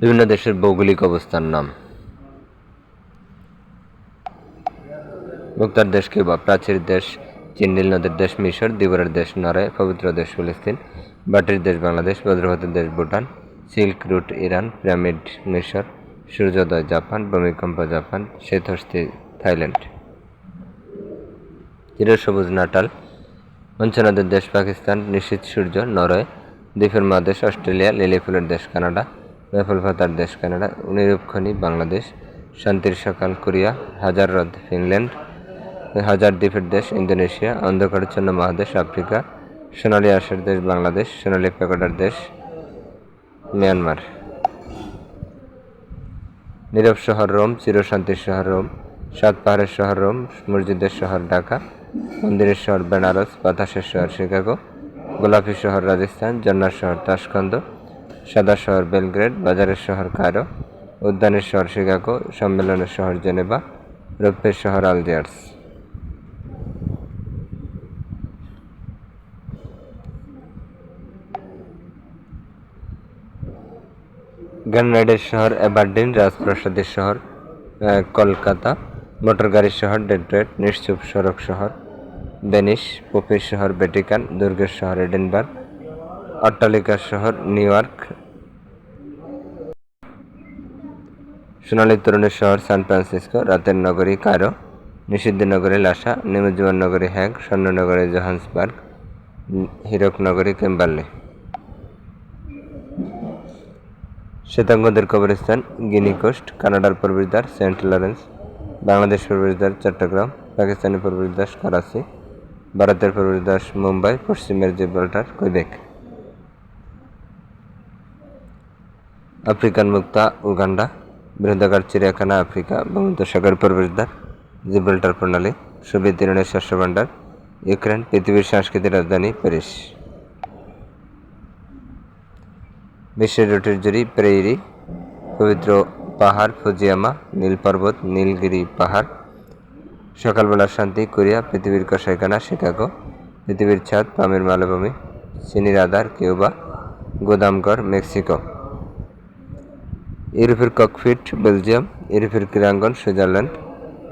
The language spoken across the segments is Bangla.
বিভিন্ন দেশের ভৌগোলিক অবস্থান নাম। মুক্তার দেশ কিউবা, প্রাচীর দেশ চীন, নীল নদের দেশ মিশর, দিবরের দেশ নরওয়ে, পবিত্র দেশ ফিলিস্তিন, বাটির দেশ বাংলাদেশ, বজ্রপাতের দেশ Bhutan, silk route Iran, pyramid মিশর, সূর্যোদয় জাপান, ভূমিকম্প জাপান, শ্বেতহস্তি থাইল্যান্ড। চিরসবুজ নাটাল, মঞ্চনদের দেশ পাকিস্তান, নিশীথ সূর্য নরওয়ে, দ্বীপের মহাদেশ অস্ট্রেলিয়া, লিলি ফুলের দেশ কানাডা, মেফল পাতার দেশ কানাডা, নিরূপখনি বাংলাদেশ, শান্তির সকাল কোরিয়া, হাজার হ্রদ ফিনল্যান্ড, হাজার দ্বীপের দেশ ইন্দোনেশিয়া, অন্ধকারাচ্ছন্ন মহাদেশ আফ্রিকা, সোনালী আঁশের দেশ বাংলাদেশ, সোনালী প্যাগোডার দেশ মিয়ানমার। নীরব শহর রোম, চিরশান্তির শহর রোম, সাত পাহাড়ের শহর রোম, মসজিদের শহর ঢাকা, মন্দিরের শহর বেনারস, বাতাসের শহর শিকাগো, গোলাপি শহর রাজস্থান, জন্নার শহর তাশখন্দ, সাদা শহর বেলগ্রেড, বাজারের শহর কায়রো, উদ্যানের শহর শিকাগো, সম্মেলনের শহর জেনেভা, রৌপ্যের শহর আলজিয়ার্স। গ্রেনাডার শহর অ্যাবারডিন, রাজপ্রাসাদের শহর কলকাতা, মোটর গাড়ির শহর ডেট্রয়েট, নিশ্চুপ সড়ক শহর ভেনিস, পপির শহর ভ্যাটিকান, দুর্গের শহর এডেনবার্গ, অট্টালিকার শহর নিউ ইয়র্ক, সোনালী তরুণের শহর সান ফ্রান্সিসকো, রাতের নগরী কায়রো, নিষিদ্ধ নগরী লাসা, নিমজ্জীবন নগরী হ্যাগ, স্বর্ণনগরী জোহান্সবার্গ, হীরক নগরী কিম্বার্লি। শ্বেতাঙ্গদের কবরস্থান গিনি কোস্ট, কানাডার প্রবেশদ্বার সেন্ট লরেন্স, বাংলাদেশ প্রবেশদ্বার চট্টগ্রাম, পাকিস্তানি প্রবেশদ্বার করাচি, ভারতের প্রবেশদ্বার মুম্বাই, পশ্চিমের জিব্রাল্টার কুইবেক। আফ্রিকান মুক্তা উগান্ডা, বৃহদাকার চিড়িয়াখানা আফ্রিকা, ভূমধ্যসাগর প্রবেশদ্বার জিব্রাল্টার প্রণালী, সোভিয়েত ইউনিয়নের শস্য ভাণ্ডার ইউক্রেন, পৃথিবীর সাংস্কৃতিক রাজধানী প্যারিস। বিশ্বের রুটির জুড়ি প্রেইরি, পবিত্র পাহাড় ফুজিয়ামা, নীল পর্বত নীলগিরি পাহাড়, সকালবেলার শান্তি কোরিয়া, পৃথিবীর কসাইখানা শিকাগো, পৃথিবীর ছাদ পামের মালভূমি, চিনির আধার কিউবা, গোদামঘর মেক্সিকো। ইউরোপের ককপিট বেলজিয়াম, ইউরোপের ক্রীড়াঙ্গন সুইজারল্যান্ড,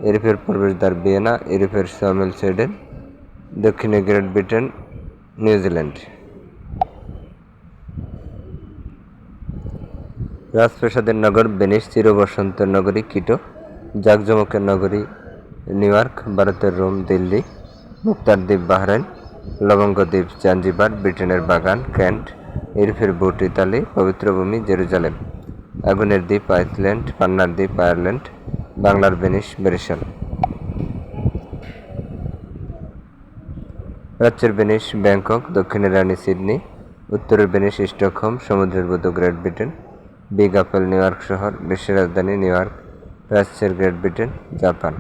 ইউরোপের প্রবেশদ্বার ভিয়েনা, ইউরোপের সমিল সুইডেন, দক্ষিণে গ্রেট ব্রিটেন নিউজিল্যান্ড। রাজপ্রাসাদের নগর ভেনিস, চিরবসন্তের নগরী কিটো, জাঁকজমকের নগরী নিউ ইয়র্ক, ভারতের রোম দিল্লি, মুক্তার দ্বীপ বাহরাইন, লবঙ্গ দ্বীপ জাঞ্জিবার, ব্রিটেনের বাগান কেন্ট, ইউরোপের বুট ইতালি, পবিত্র ভূমি জেরুজালেম, আগুনের দ্বীপ আইসল্যান্ড, পান্নার দ্বীপ আয়ারল্যান্ড, বাংলার ভেনিস বরিশাল। প্রাচ্যের ভেনিস ব্যাংকক, দক্ষিণের রানী সিডনি, উত্তরের ভেনিস স্টকহোম, সমুদ্রের বধূ great Britain, big apple new York শহর, বিশ্বের রাজধানী নিউ ইয়র্ক, প্রাচ্যের গ্রেট ব্রিটেন জাপান।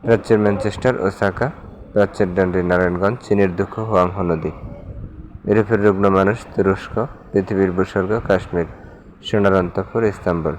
প্রাচ্যের ম্যানচেস্টার ওসাকা, প্রাচ্যের ডান্ডি নারায়ণগঞ্জ, চীনের দুঃখ হুয়াংহো নদী, ইউরোপের রুগ্ন মানুষ তুরস্ক, পৃথিবীর ভূস্বর্গ কাশ্মীর, সোনার অন্তঃপুর ইস্তাম্বুল।